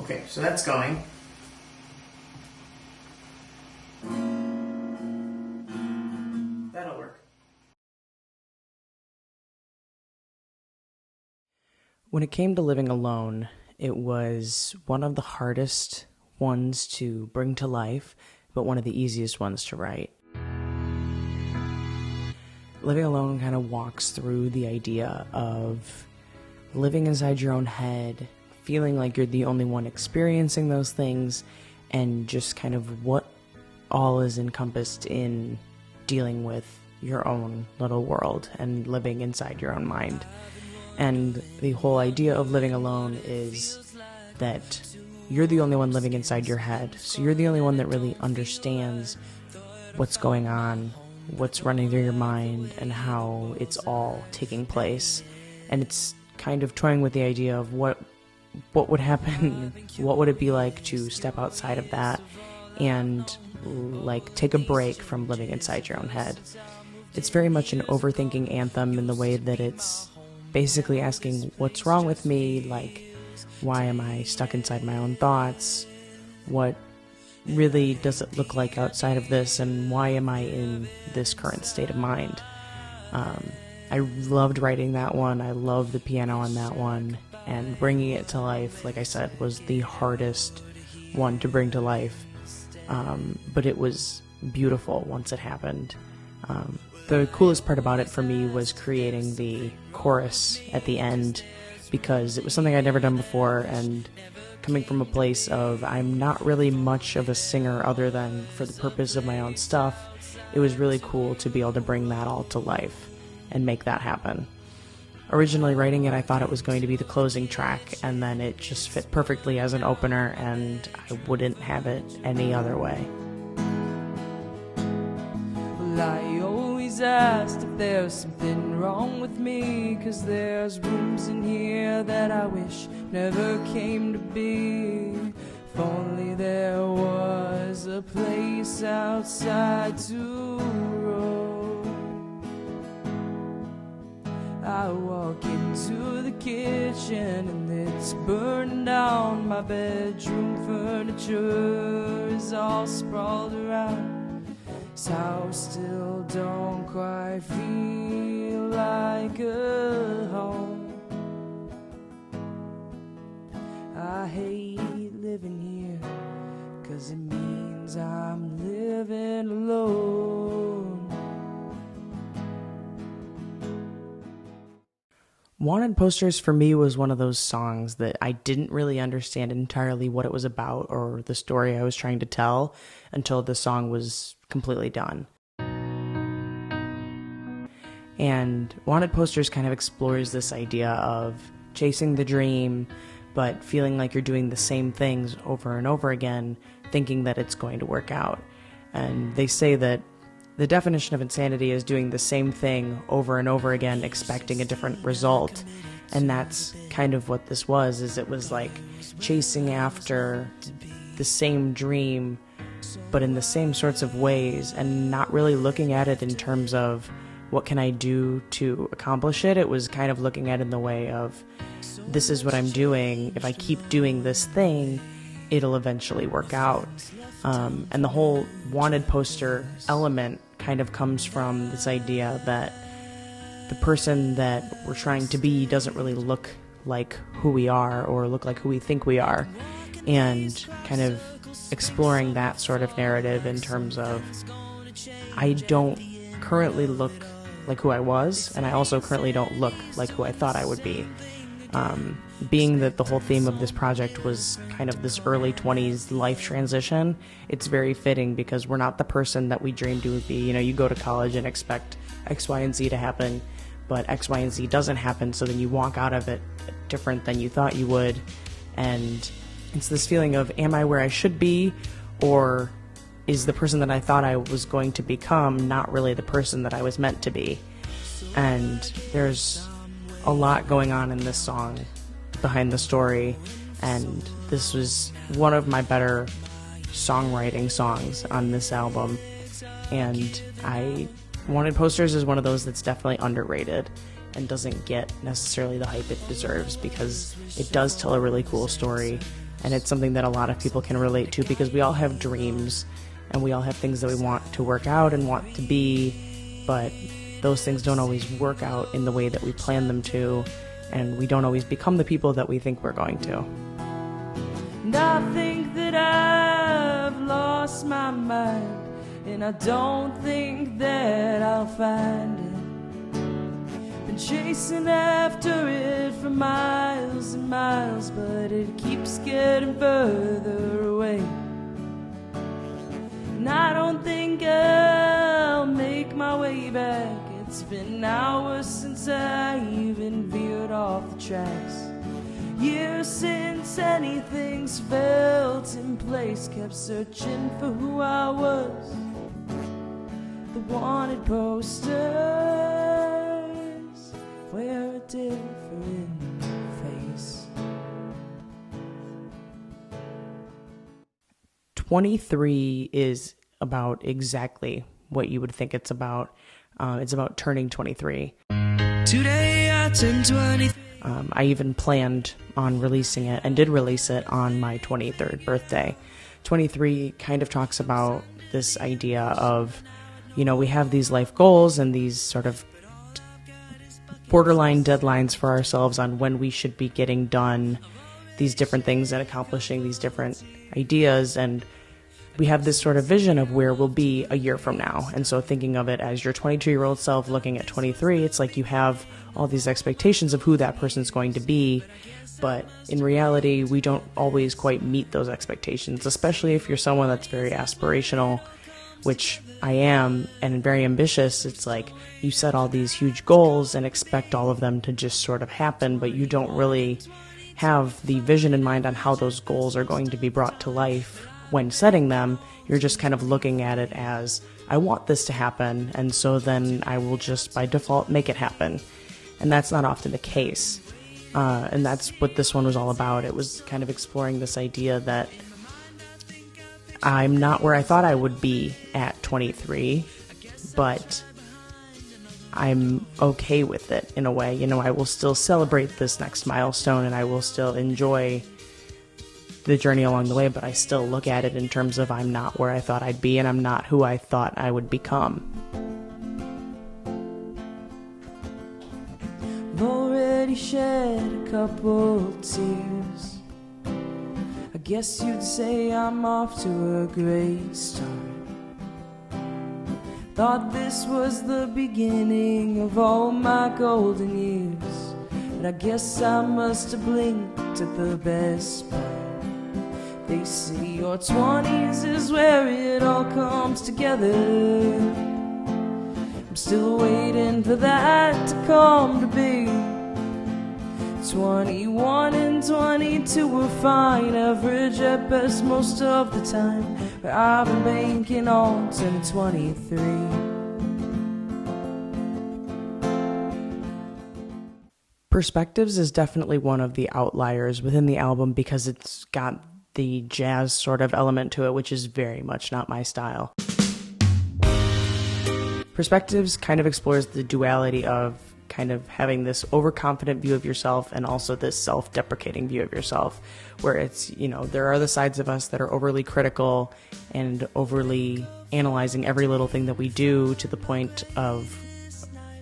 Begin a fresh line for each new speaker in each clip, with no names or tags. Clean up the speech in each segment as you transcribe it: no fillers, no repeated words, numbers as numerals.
Okay, so that's going. That'll work. When it came to living alone, it was one of the hardest ones to bring to life, but one of the easiest ones to write. Living alone kind of walks through the idea of living inside your own head, feeling like you're the only one experiencing those things, and just kind of what all is encompassed in dealing with your own little world and living inside your own mind. And the whole idea of living alone is that you're the only one living inside your head, so you're the only one that really understands what's going on, what's running through your mind, and how it's all taking place. And it's kind of toying with the idea of what would happen, what would it be like to step outside of that and like take a break from living inside your own head. It's very much an overthinking anthem in the way that it's basically asking what's wrong with me, like why am I stuck inside my own thoughts, what really does it look like outside of this, and why am I in this current state of mind. I loved writing that one. I loved the piano on that one, and bringing it to life, like I said, was the hardest one to bring to life, but it was beautiful once it happened. The coolest part about it for me was creating the chorus at the end, because it was something I'd never done before, and coming from a place of I'm not really much of a singer other than for the purpose of my own stuff, it was really cool to be able to bring that all to life and make that happen. Originally writing it, I thought it was going to be the closing track, and then it just fit perfectly as an opener, and I wouldn't have it any other way.
Well, I always asked if there's something wrong with me, 'cause there's rooms in here that I wish never came to be. If only there was a place outside to roam. I walk into the kitchen and it's burning down. My bedroom furniture is all sprawled around. This house still don't quite feel like a home. I hate living here, 'cause it means I'm living alone.
Wanted Posters for me was one of those songs that I didn't really understand entirely what it was about or the story I was trying to tell until the song was completely done. And Wanted Posters kind of explores this idea of chasing the dream, but feeling like you're doing the same things over and over again, thinking that it's going to work out. And they say that the definition of insanity is doing the same thing over and over again, expecting a different result. And that's kind of what this was, is it was like chasing after the same dream, but in the same sorts of ways, and not really looking at it in terms of what can I do to accomplish it. It was kind of looking at it in the way of, this is what I'm doing. If I keep doing this thing, it'll eventually work out. And the whole wanted poster element kind of comes from this idea that the person that we're trying to be doesn't really look like who we are or look like who we think we are, and kind of exploring that sort of narrative in terms of I don't currently look like who I was, and I also currently don't look like who I thought I would be. Being that the whole theme of this project was kind of this early 20s life transition, it's very fitting because we're not the person that we dreamed we would be. You know, you go to college and expect X, Y, and Z to happen, but X, Y, and Z doesn't happen, so then you walk out of it different than you thought you would, and it's this feeling of, am I where I should be, or is the person that I thought I was going to become not really the person that I was meant to be? And there's a lot going on in this song behind the story, and this was one of my better songwriting songs on this album, and Wanted Posters is one of those that's definitely underrated and doesn't get necessarily the hype it deserves, because it does tell a really cool story, And it's something that a lot of people can relate to because we all have dreams and we all have things that we want to work out and want to be, but those things don't always work out in the way that we plan them to, and we don't always become the people that we think we're going to.
And I think that I've lost my mind, and I don't think that I'll find it. Been chasing after it for miles and miles, but it keeps getting further away. And I don't think I'll make my way back. It's been hours since I even veered off the tracks. Years since anything's felt in place. Kept searching for who I was. The wanted posters wear a different face.
23 is about exactly what you would think it's about. It's about turning 23.
Today I turn 20.
I even planned on releasing it and did release it on my 23rd birthday. 23 kind of talks about this idea of, we have these life goals and these sort of borderline deadlines for ourselves on when we should be getting done these different things and accomplishing these different ideas, and we have this sort of vision of where we'll be a year from now. And so thinking of it as your 22-year-old self looking at 23, it's like you have all these expectations of who that person's going to be, but in reality, we don't always quite meet those expectations, especially if you're someone that's very aspirational, which I am, and very ambitious. It's like you set all these huge goals and expect all of them to just sort of happen, but you don't really have the vision in mind on how those goals are going to be brought to life. When setting them, you're just kind of looking at it as, I want this to happen, and so then I will just by default make it happen. And that's not often the case. And that's what this one was all about. It was kind of exploring this idea that I'm not where I thought I would be at 23, but I'm okay with it in a way. I will still celebrate this next milestone and I will still enjoy the journey along the way, but I still look at it in terms of I'm not where I thought I'd be and I'm not who I thought I would become.
I've already shed a couple tears. I guess you'd say I'm off to a great start. Thought this was the beginning of all my golden years, but I guess I must have blinked at the best part. They say your 20s is where it all comes together. I'm still waiting for that to come to be. 21 and 22 were fine, average at best most of the time, but I've been banking on turning 23.
Perspectives is definitely one of the outliers within the album because it's got the jazz sort of element to it, which is very much not my style. Perspectives kind of explores the duality of kind of having this overconfident view of yourself and also this self-deprecating view of yourself, where it's, there are the sides of us that are overly critical and overly analyzing every little thing that we do to the point of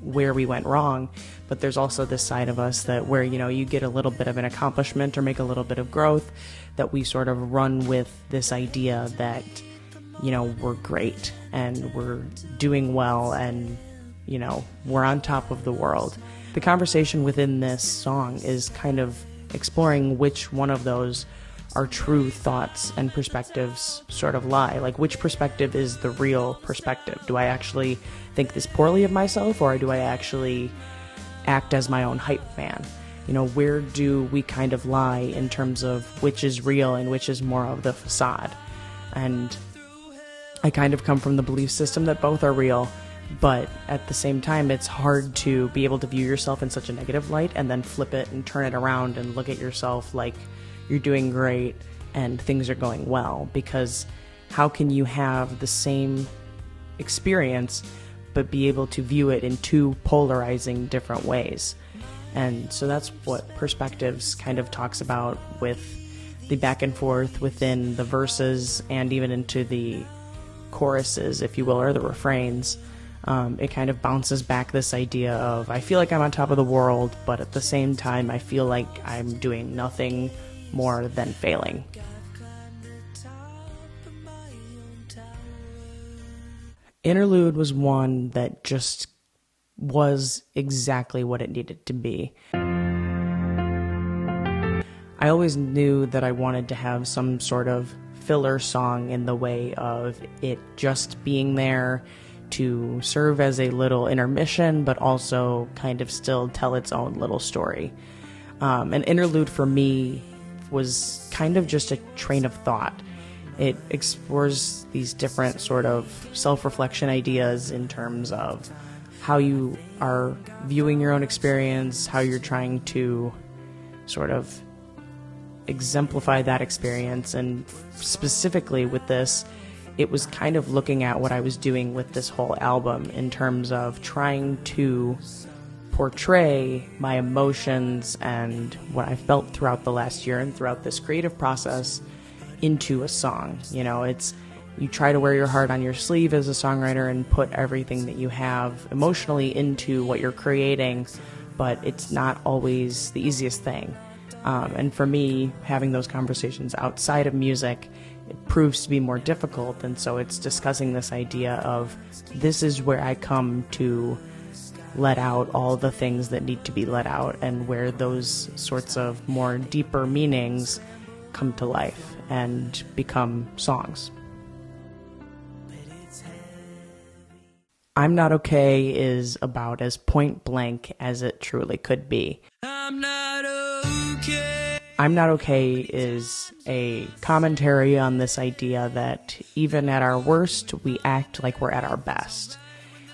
where we went wrong. But there's also this side of us that where, you get a little bit of an accomplishment or make a little bit of growth, that we sort of run with this idea that, we're great and we're doing well and, we're on top of the world. The conversation within this song is kind of exploring which one of those our true thoughts and perspectives sort of lie. Like, which perspective is the real perspective? Do I actually think this poorly of myself, or do I actually act as my own hype man? Where do we kind of lie in terms of which is real and which is more of the facade? And I kind of come from the belief system that both are real, but at the same time, it's hard to be able to view yourself in such a negative light and then flip it and turn it around and look at yourself like you're doing great and things are going well, because how can you have the same experience but be able to view it in two polarizing different ways? And so that's what Perspectives kind of talks about with the back and forth within the verses and even into the choruses, if you will, or the refrains. It kind of bounces back this idea of, I feel like I'm on top of the world, but at the same time, I feel like I'm doing nothing more than failing. Interlude was one that just was exactly what it needed to be. I always knew that I wanted to have some sort of filler song in the way of it just being there to serve as a little intermission, but also kind of still tell its own little story. An interlude for me was kind of just a train of thought. It explores these different sort of self-reflection ideas in terms of how you are viewing your own experience, how you're trying to sort of exemplify that experience. And specifically with this, it was kind of looking at what I was doing with this whole album in terms of trying to portray my emotions and what I felt throughout the last year and throughout this creative process into a song. You know, you try to wear your heart on your sleeve as a songwriter and put everything that you have emotionally into what you're creating, but it's not always the easiest thing. And for me, having those conversations outside of music, it proves to be more difficult. And so it's discussing this idea of, this is where I come to let out all the things that need to be let out, and where those sorts of more deeper meanings come to life and become songs. I'm Not Okay is about as point blank as it truly could be. I'm not okay. I'm Not Okay is a commentary on this idea that even at our worst, we act like we're at our best.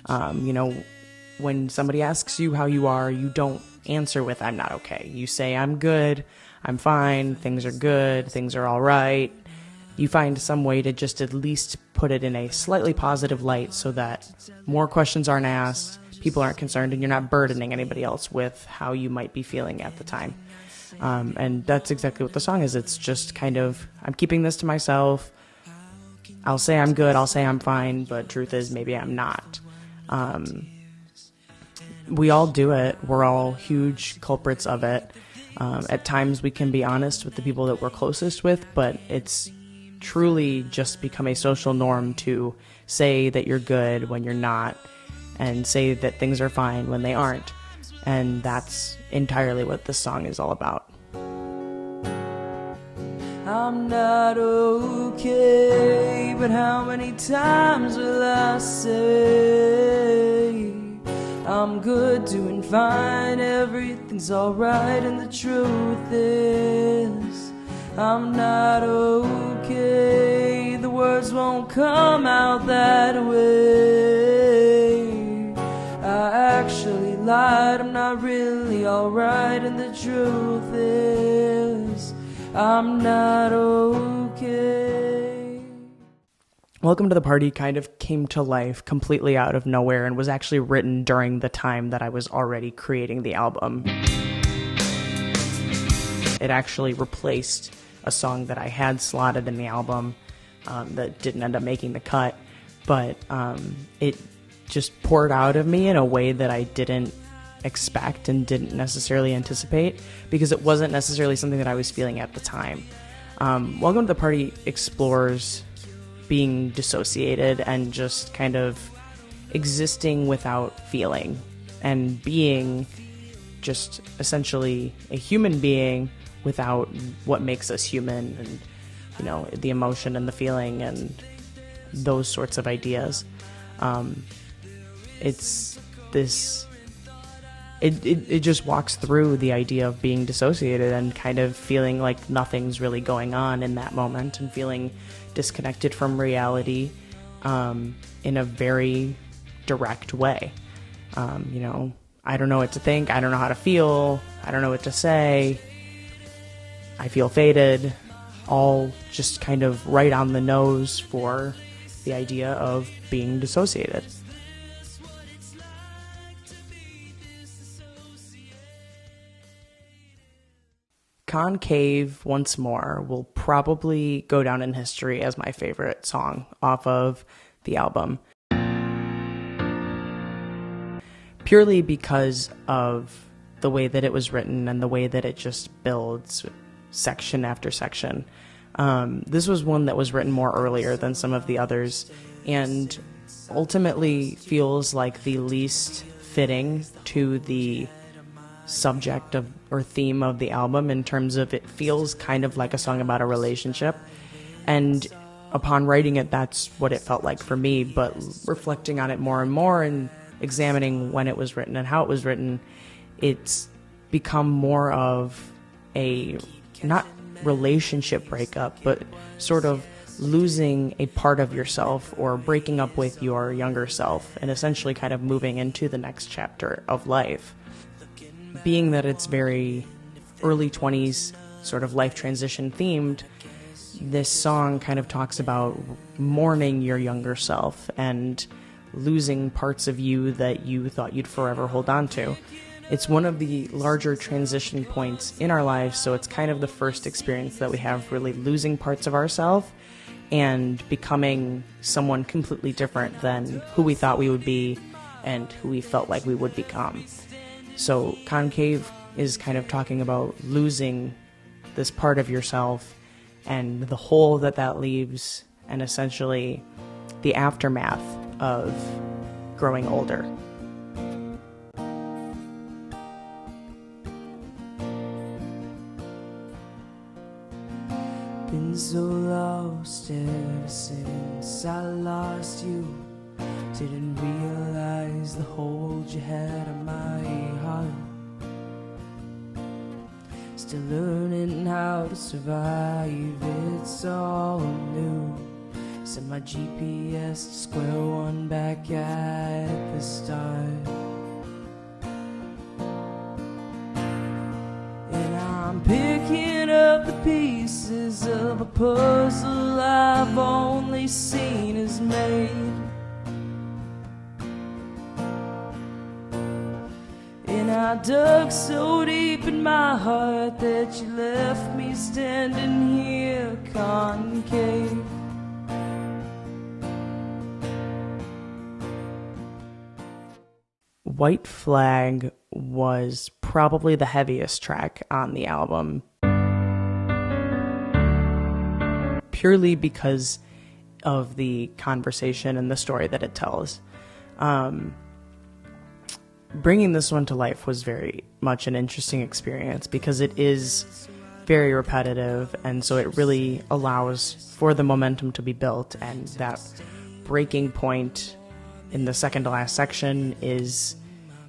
When somebody asks you how you are, you don't answer with, I'm not okay. You say, I'm good, I'm fine, things are good, things are all right. You find some way to just at least put it in a slightly positive light so that more questions aren't asked, people aren't concerned, and you're not burdening anybody else with how you might be feeling at the time. And that's exactly what the song is. It's just kind of, I'm keeping this to myself. I'll say I'm good, I'll say I'm fine, but truth is maybe I'm not. We all do it. We're all huge culprits of it. At times we can be honest with the people that we're closest with, but it's truly just become a social norm to say that you're good when you're not, and say that things are fine when they aren't. And that's entirely what this song is all about.
I'm not okay, but how many times will I say I'm good, doing fine, everything's alright, and the truth is I'm not okay. The words won't come out that way. I actually lied, I'm not really alright, and the truth is I'm not okay.
Welcome to the Party kind of came to life completely out of nowhere and was actually written during the time that I was already creating the album. It actually replaced a song that I had slotted in the album that didn't end up making the cut, but it just poured out of me in a way that I didn't expect and didn't necessarily anticipate, because it wasn't necessarily something that I was feeling at the time. Welcome to the Party explores being dissociated and just kind of existing without feeling, and being just essentially a human being without what makes us human, and the emotion and the feeling and those sorts of ideas. It just walks through the idea of being dissociated and kind of feeling like nothing's really going on in that moment, and feeling disconnected from reality in a very direct way. I don't know what to think, I don't know how to feel, I don't know what to say, I feel faded, all just kind of right on the nose for the idea of being dissociated. Concave Once More will probably go down in history as my favorite song off of the album. Purely because of the way that it was written and the way that it just builds section after section. This was one that was written more earlier than some of the others, and ultimately feels like the least fitting to the subject of or theme of the album, in terms of it feels kind of like a song about a relationship, and upon writing it, that's what it felt like for me. But reflecting on it more and more and examining when it was written and how it was written, it's become more of a not relationship breakup, but sort of losing a part of yourself or breaking up with your younger self and essentially kind of moving into the next chapter of life. Being that it's very early 20s sort of life transition themed, this song kind of talks about mourning your younger self and losing parts of you that you thought you'd forever hold on to. It's one of the larger transition points in our lives, so it's kind of the first experience that we have really losing parts of ourselves and becoming someone completely different than who we thought we would be and who we felt like we would become. So Concave is kind of talking about losing this part of yourself and the hole that that leaves, and essentially the aftermath of growing older.
Been so lost ever since I lost you. Didn't realize the hold you had on my heart. Still learning how to survive, it's all new. Set my GPS to square one back at the start. And I'm picking up the pieces of a puzzle I've only seen as made. And I dug so deep in my heart that you left me standing here concave.
White Flag was probably the heaviest track on the album, purely because of the conversation and the story that it tells. Bringing this one to life was very much an interesting experience because it is very repetitive, and so it really allows for the momentum to be built, and that breaking point in the second to last section is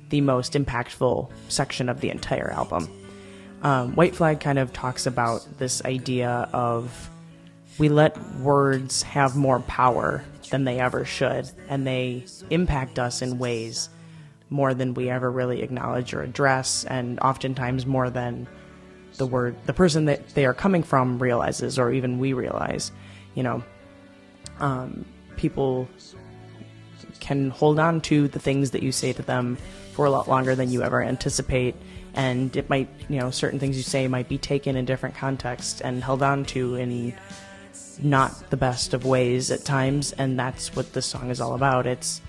the most impactful section of the entire album. White Flag kind of talks about this idea of we let words have more power than they ever should, and they impact us in ways more than we ever really acknowledge or address, and oftentimes more than the person that they are coming from realizes, or even we realize. You know, people can hold on to the things that you say to them for a lot longer than you ever anticipate, and it might, certain things you say might be taken in different contexts and held on to in not the best of ways at times, and that's what this song is all about. It's,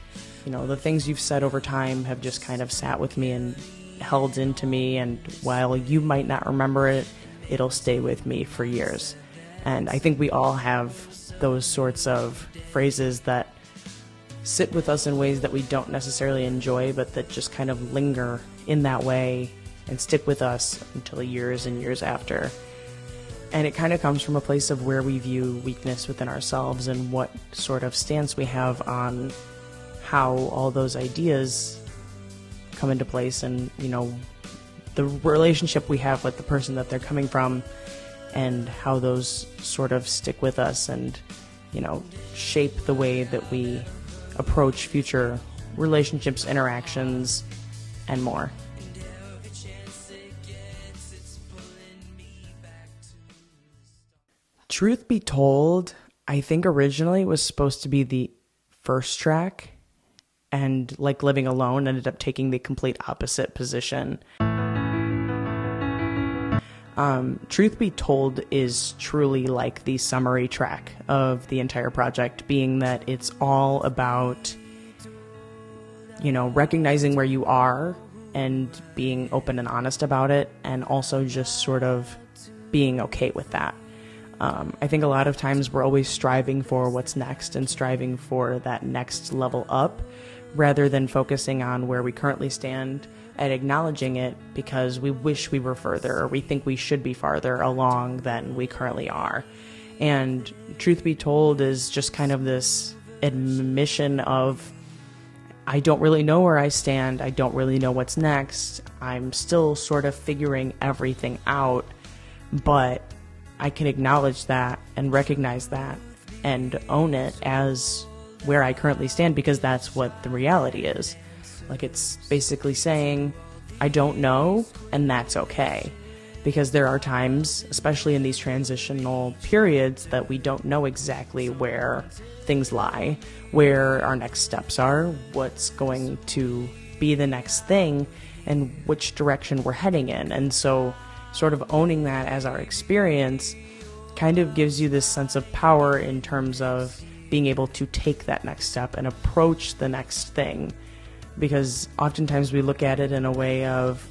the things you've said over time have just kind of sat with me and held into me, and while you might not remember it, it'll stay with me for years. And I think we all have those sorts of phrases that sit with us in ways that we don't necessarily enjoy, but that just kind of linger in that way and stick with us until years and years after. And it kind of comes from a place of where we view weakness within ourselves and what sort of stance we have on how all those ideas come into place, and, the relationship we have with the person that they're coming from, and how those sort of stick with us and, shape the way that we approach future relationships, interactions, and more. Truth be told, I think originally it was supposed to be the first track, and like Living Alone ended up taking the complete opposite position. Truth Be Told is truly like the summary track of the entire project, being that it's all about, recognizing where you are and being open and honest about it, and also just sort of being okay with that. I think a lot of times we're always striving for what's next and striving for that next level up, rather than focusing on where we currently stand and acknowledging it because we wish we were further, or we think we should be farther along than we currently are. And Truth Be Told is just kind of this admission of, I don't really know where I stand, I don't really know what's next, I'm still sort of figuring everything out, but I can acknowledge that and recognize that and own it as where I currently stand, because that's what the reality is. Like, it's basically saying, I don't know, and that's okay. Because there are times, especially in these transitional periods, that we don't know exactly where things lie, where our next steps are, what's going to be the next thing, and which direction we're heading in. And so sort of owning that as our experience kind of gives you this sense of power in terms of being able to take that next step and approach the next thing. Because oftentimes we look at it in a way of,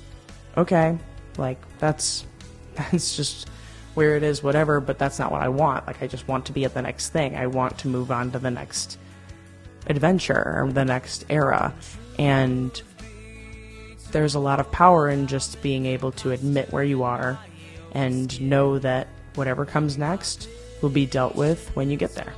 okay, like, that's just where it is, whatever, but that's not what I want. Like, I just want to be at the next thing. I want to move on to the next adventure or the next era. And there's a lot of power in just being able to admit where you are and know that whatever comes next will be dealt with when you get there.